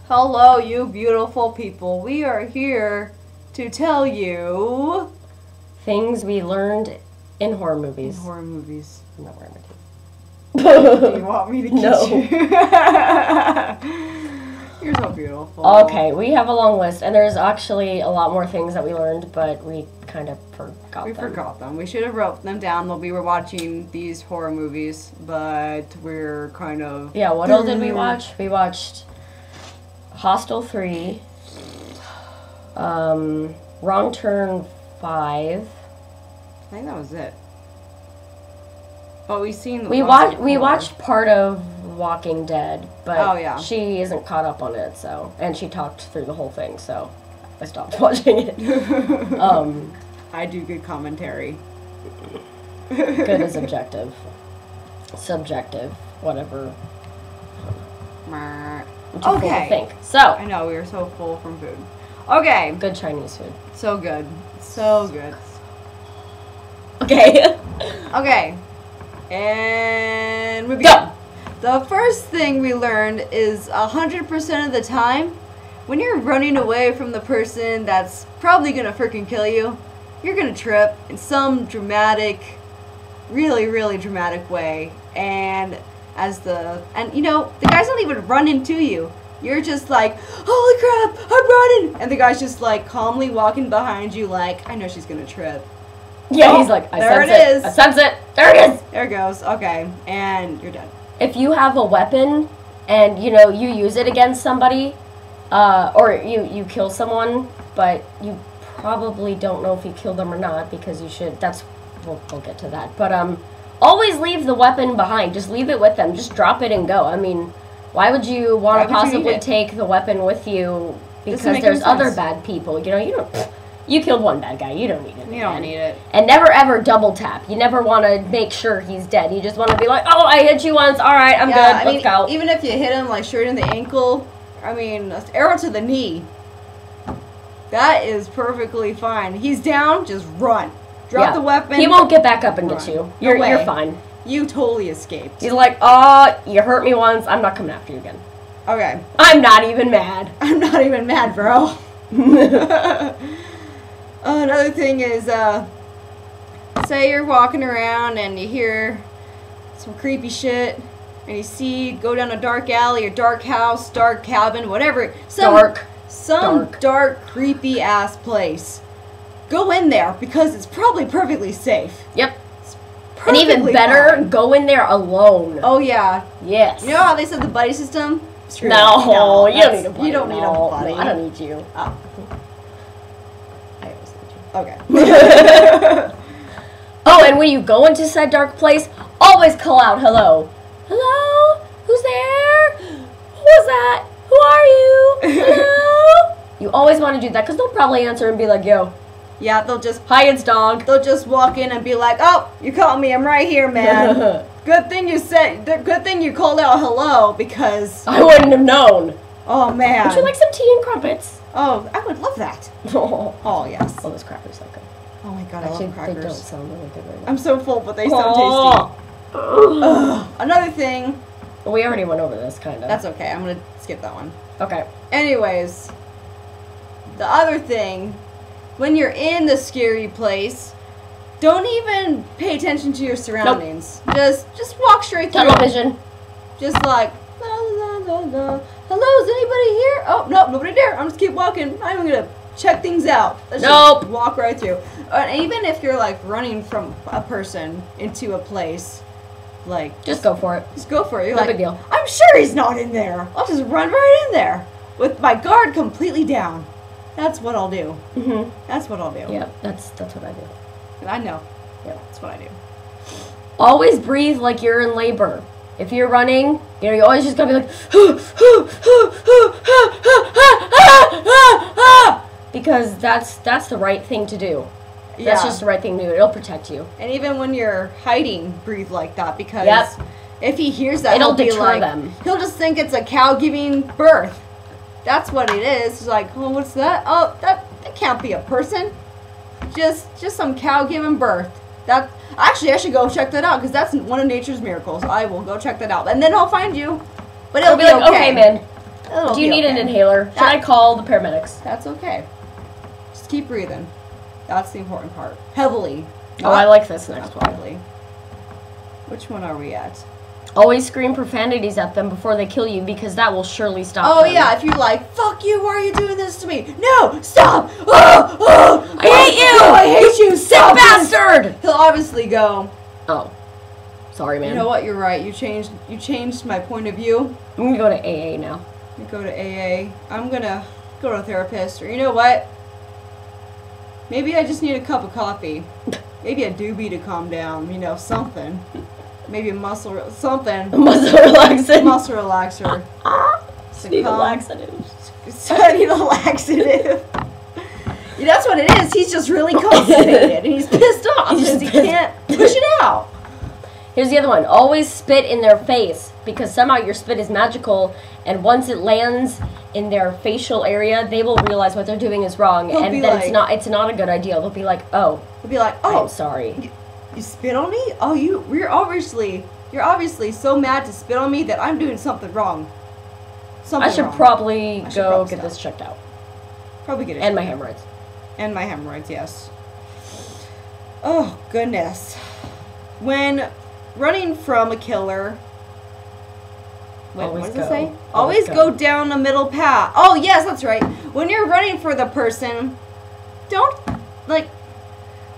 Hello, you beautiful people. We are here to tell you things we learned in horror movies. In horror movies. No, horror movies. Do you want me to kiss No. you? You're so beautiful. Okay, we have a long list, and there's actually a lot more things that we learned, but we kind of forgot them. We forgot them. We should have wrote them down while we were watching these horror movies, but we're kind of... Yeah, what else did we watch? We watched Hostel 3, Wrong Turn 5. I think that was it. But we seen we watched part of Walking Dead, but oh, yeah. she isn't caught up on it, so, and she talked through the whole thing, so I stopped watching it. I do good commentary. Good is objective. Subjective, whatever. I'm too full to think. So I know we were so full from food. Okay. Good Chinese food. So good. So good. Okay. Okay. And we begin. The first thing we learned is 100% of the time, when you're running away from the person that's probably gonna freaking kill you, you're gonna trip in some dramatic, really, really dramatic way. And you know, the guy's not even running to you. You're just like, holy crap, I'm running! And the guy's just like calmly walking behind you like, I know she's gonna trip. Yeah, he's like, I sense it. I sense it. There it is. There it goes. Okay, and you're dead. If you have a weapon and, you know, you use it against somebody, or you kill someone, but you probably don't know if you killed them or not because you should, we'll get to that. But, always leave the weapon behind. Just leave it with them. Just drop it and go. I mean, why would you want to possibly take the weapon with you? Because there's other bad people. You know, you killed one bad guy. You don't need it. You don't need it. And never ever double tap. You never want to make sure he's dead. You just want to be like, oh, I hit you once. All right, I'm good. Let's go. Even if you hit him like straight in the ankle, I mean, arrow to the knee. That is perfectly fine. He's down. Just run. Drop the weapon. He won't get back up and get you. You're fine. You totally escaped. He's like, oh, you hurt me once. I'm not coming after you again. Okay. I'm not even mad. I'm not even mad, bro. Another thing is, say you're walking around and you hear some creepy shit, and you go down a dark alley or dark house, dark cabin, whatever. Some dark, creepy ass place. Go in there because it's probably perfectly safe. Yep. And even better, go in there alone. Oh yeah. Yes. You know how they said the buddy system? No, you don't need a buddy. You don't need a buddy. No, I don't need you. Oh. I always need you. Okay. Oh, and when you go into said dark place, always call out hello. Hello? Who's there? Who is that? Who are you? Hello? You always want to do that because they'll probably answer and be like, yo. Yeah, they'll just... Hi, it's dog. They'll just walk in and be like, oh, you caught me. I'm right here, man. Good thing you called out hello because... I wouldn't have known. Oh, man. Would you like some tea and crumpets? Oh, I would love that. Oh, yes. Oh, those crackers sound good. Oh, my God, actually, I love crackers. They don't sound really good right now. I'm so full, but they sound tasty. Another thing... We already went over this, kind of. That's okay. I'm going to skip that one. Okay. Anyways, the other thing... When you're in the scary place, don't even pay attention to your surroundings. Nope. Just walk straight through. Tunnel vision. Just like, la la la la. Hello, is anybody here? Oh, no, nobody there. I'm just keep walking. I'm gonna check things out. Nope. Walk right through. Even if you're like running from a person into a place, like just go for it. Just go for it. You're no like, big deal. I'm sure he's not in there. I'll just run right in there with my guard completely down. That's what I'll do. Mm-hmm. That's what I'll do. Yeah, that's what I do. I know. Yeah, that's what I do. Always breathe like you're in labor. If you're running, you know, you always just gotta be like, because that's the right thing to do. Yeah. That's just the right thing to do. It'll protect you. And even when you're hiding, breathe like that because if he hears that, it'll deter them. He'll just think it's a cow giving birth. That's what it is. It's like, oh, what's that? Oh, that can't be a person. Just some cow giving birth. Actually, I should go check that out because that's one of nature's miracles. I will go check that out, and then I'll find you. But it'll be like, okay, man. Do you need an inhaler? Should I call the paramedics? That's okay. Just keep breathing. That's the important part. Heavily. Oh, I like this next one. Heavily. Which one are we at? Always scream profanities at them before they kill you because that will surely stop them. Oh, yeah. If you're like, fuck you, why are you doing this to me? No, stop. Oh, I hate you. I hate you. Sick bastard. He'll obviously go, oh, sorry, man. You know what? You're right. You changed my point of view. I'm going to go to AA now. You go to AA. I'm going to go to a therapist. Or you know what? Maybe I just need a cup of coffee. Maybe a doobie to calm down. You know, something. Maybe a something. A muscle relaxer. Muscle relaxer. Just need a laxative. I need a laxative. Yeah, that's what it is. He's just really constipated. And he's pissed off because he can't push it out. Here's the other one. Always spit in their face because somehow your spit is magical, and once it lands in their facial area, they will realize what they're doing is wrong, and then like, it's not a good idea. They'll be like, oh. They'll be like, oh, I'm sorry. You spit on me? Oh, you're obviously so mad to spit on me that I'm doing something wrong. I should probably go get this checked out. Probably get it. And my hemorrhoids. And my hemorrhoids, yes. Oh, goodness. When running from a killer... Wait, what does it say? Always go down the middle path. Oh, yes, that's right. When you're running for the person, don't, like...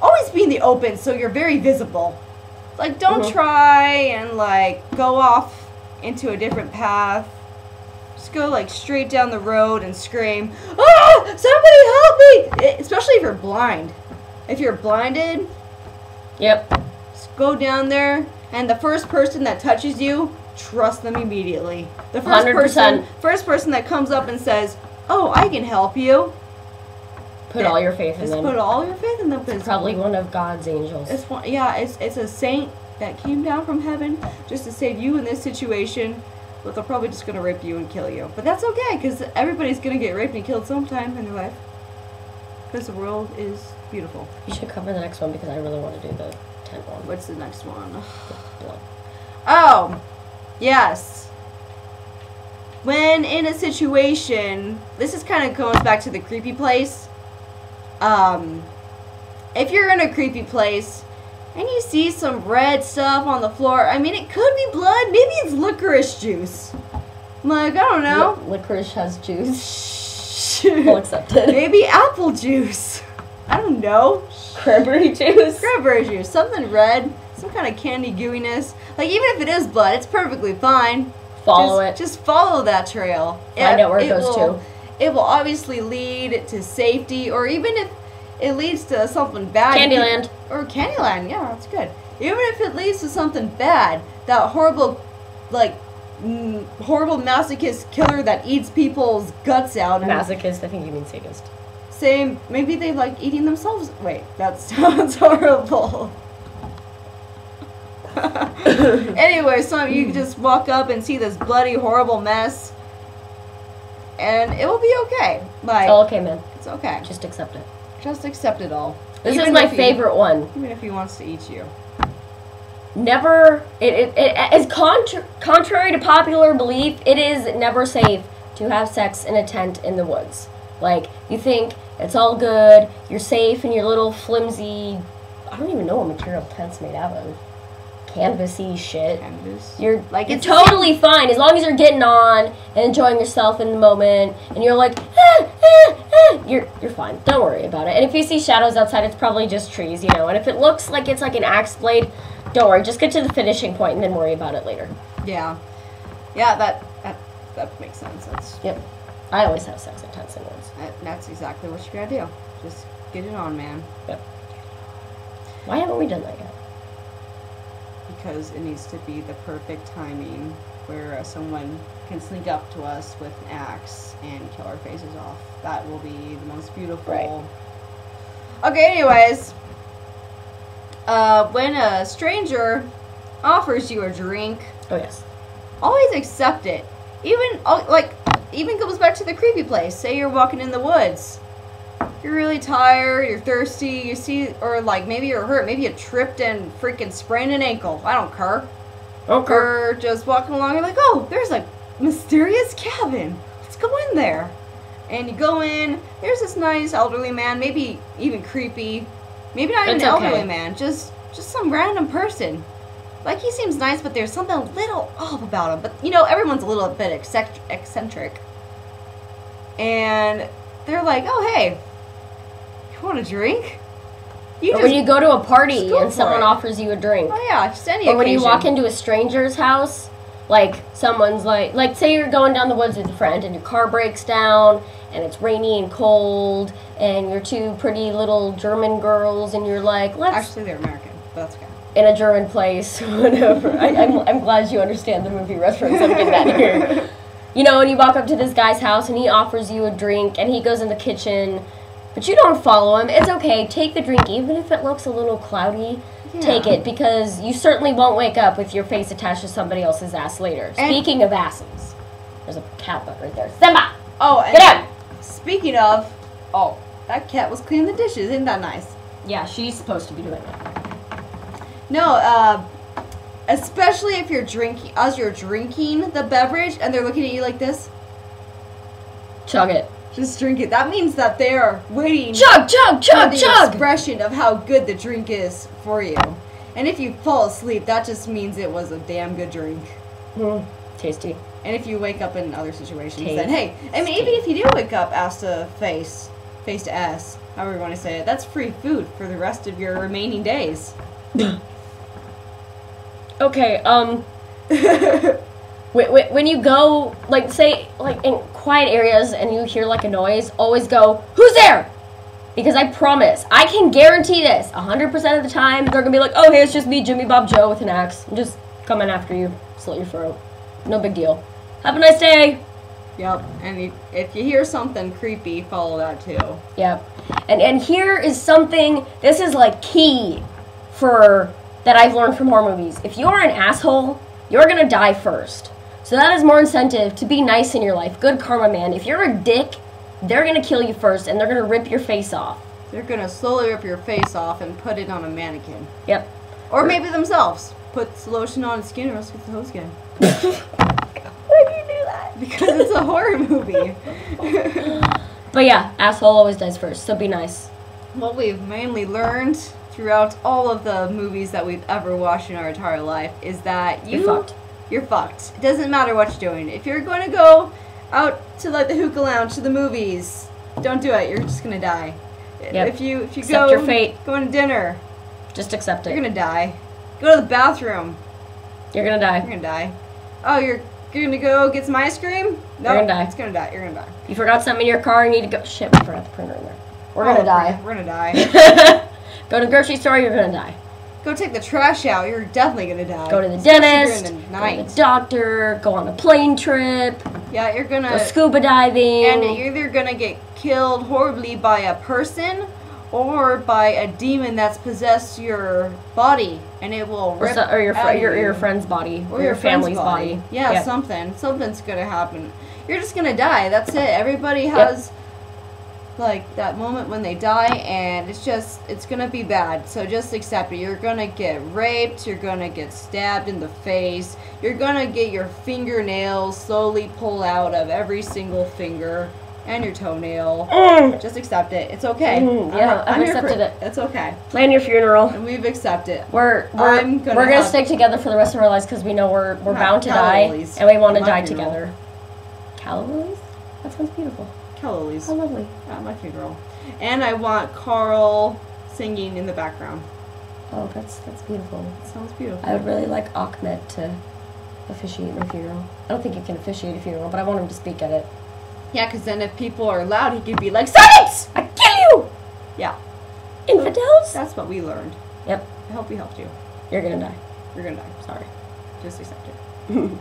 Always be in the open so you're very visible. Like, don't try and, like, go off into a different path. Just go, like, straight down the road and scream, "Ah! Somebody help me!" Especially if you're blind. If you're blinded, yep. Just go down there, and the first person that touches you, trust them immediately. The first person that comes up and says, "Oh, I can help you." Put all your faith in them. Put all your faith in them. It's probably one of God's angels. It's a saint that came down from heaven just to save you in this situation. But they're probably just going to rape you and kill you. But that's okay, because everybody's going to get raped and killed sometime in their life. Because the world is beautiful. You should cover the next one because I really want to do the tent one. What's the next one? Blood. Oh, yes. When in a situation, this is kind of goes back to the creepy place. If you're in a creepy place and you see some red stuff on the floor, I mean, it could be blood. Maybe it's licorice juice. Like, I don't know. Licorice has juice. I'll accept it. Maybe apple juice. I don't know. Cranberry juice. Cranberry juice. Something red. Some kind of candy gooiness. Like, even if it is blood, it's perfectly fine. Follow it. Just follow that trail. Find out where it goes to. It will obviously lead to safety, or even if it leads to something bad. Candyland. Or Candyland, yeah, that's good. Even if it leads to something bad, that horrible, like, horrible masochist killer that eats people's guts out. Masochist, I think you mean sadist. Same, maybe they like eating themselves. Wait, that sounds horrible. Anyway, so you just walk up and see this bloody, horrible mess. And it will be okay. Like, it's okay, man. It's okay. Just accept it. Just accept it all. This is my favorite one. Even if he wants to eat you. Never, it is contrary to popular belief, it is never safe to have sex in a tent in the woods. Like, you think it's all good, you're safe in your little flimsy, I don't even know what material tent's made out of. Canvasy shit. Canvas. You're totally fine as long as you're getting on and enjoying yourself in the moment, and you're like, you're fine. Don't worry about it. And if you see shadows outside, it's probably just trees, you know. And if it looks like it's like an axe blade, don't worry. Just get to the finishing point and then worry about it later. Yeah, yeah. That makes sense. Yep. I always have sex in tents and woods. That's exactly what you gotta do. Just get it on, man. Yep. Why haven't we done that yet? Because it needs to be the perfect timing where someone can sneak up to us with an axe and kill our faces off. That will be the most beautiful. Right. Okay, anyways. When a stranger offers you a drink, oh yes, always accept it. Even goes back to the creepy place. Say you're walking in the woods. You're really tired, you're thirsty, you see, or like maybe you're hurt, maybe you tripped and freaking sprained an ankle. I don't care. Okay. Or just walking along, you're like, oh, there's a mysterious cabin. Let's in there. And you go in, there's this nice elderly man, maybe even creepy, maybe not even an elderly man, just some random person. Like, he seems nice, but there's something a little off about him. But, you know, everyone's a little bit eccentric. And they're like, oh, hey, you want a drink? Or when you go to a party and someone offers you a drink. Oh, yeah, just any Or when you walk into a stranger's house, like, someone's like, say you're going down the woods with a friend and your car breaks down and it's rainy and cold and you're two pretty little German girls and you're like, let's... Actually, they're American, but that's okay. In a German place, whatever. I'm glad you understand the movie reference. I'm getting that here. You know, and you walk up to this guy's house and he offers you a drink and he goes in the kitchen, but you don't follow him. It's okay. Take the drink, even if it looks a little cloudy. Yeah. Take it, because you certainly won't wake up with your face attached to somebody else's ass later. And speaking of asses, there's a cat butt right there. Simba! Oh, and get out! Speaking of, oh, that cat was cleaning the dishes. Isn't that nice? Yeah, she's supposed to be doing that. No, especially if you're drinking, as you're drinking the beverage and they're looking at you like this. Chug it. Just drink it. That means that they're waiting. Chug, chug, chug, for the chug. expression of how good the drink is for you. And if you fall asleep, that just means it was a damn good drink. Tasty. And if you wake up in other situations, then hey, I mean, even if you do wake up ass to face to ass, however you want to say it, that's free food for the rest of your remaining days. Okay, when you go, like, say, like, in quiet areas and you hear, like, a noise, always go, who's there? Because I promise, I can guarantee this, 100% of the time, they're gonna be like, oh, hey, it's just me, Jimmy Bob Joe, with an axe. I'm just coming after you, slit your throat. No big deal. Have a nice day. Yep, and if you hear something creepy, follow that too. Yep. And here is something, this is, like, key that I've learned from horror movies. If you're an asshole, you're gonna die first. So that is more incentive to be nice in your life. Good karma, man. If you're a dick, they're gonna kill you first, and they're gonna rip your face off. They're gonna slowly rip your face off and put it on a mannequin. Yep. Or maybe themselves. Put lotion on his skin or else get the hose again. Why do you do that? Because it's a horror movie. But yeah, asshole always dies first, so be nice. What we've mainly learned throughout all of the movies that we've ever watched in our entire life is that you're fucked. You're fucked. It doesn't matter what you're doing. If you're going to go out to like the hookah lounge, to the movies, don't do it. You're just gonna die. Yep. If you accept go your fate. Going to dinner, just accept it. You're gonna die. Go to the bathroom. You're gonna die. You're gonna die. Oh, you're gonna go get some ice cream? No, you're gonna die. It's gonna die. You're gonna die. You forgot something in your car. You need to go. Shit, we forgot the printer in there. We're gonna die. We're gonna die. Go to the grocery store. You're gonna die. Go take the trash out. You're definitely gonna die. Go to the dentist. During the night. Go to the doctor. Go on a plane trip. Yeah, you're gonna go scuba diving. And you're either gonna get killed horribly by a person or by a demon that's possessed your body, and it will rip or your friend's body or your family's body. Yeah, yep. Something's gonna happen. You're just gonna die. That's it. Everybody has like that moment when they die, and it's gonna be bad. So just accept it. You're gonna get raped. You're gonna get stabbed in the face. You're gonna get your fingernails slowly pulled out of every single finger. And your toenail. Just accept it. It's okay. Yeah, I've accepted it. It's okay. Plan your funeral. And we've accepted it. We're gonna stick together for the rest of our lives because we know we're bound to die, and we want to die together. Calla lilies? That sounds beautiful. Calla lilies. How lovely. At my funeral. And I want Carl singing in the background. Oh, that's beautiful. It sounds beautiful. I would really like Ahmed to officiate my funeral. I don't think you can officiate a funeral, but I want him to speak at it. Yeah, because then if people are loud, he could be like, silence! I kill you! Yeah. Infidels? That's what we learned. Yep. I hope we helped you. You're gonna die. You're gonna die. Sorry. Just accept it.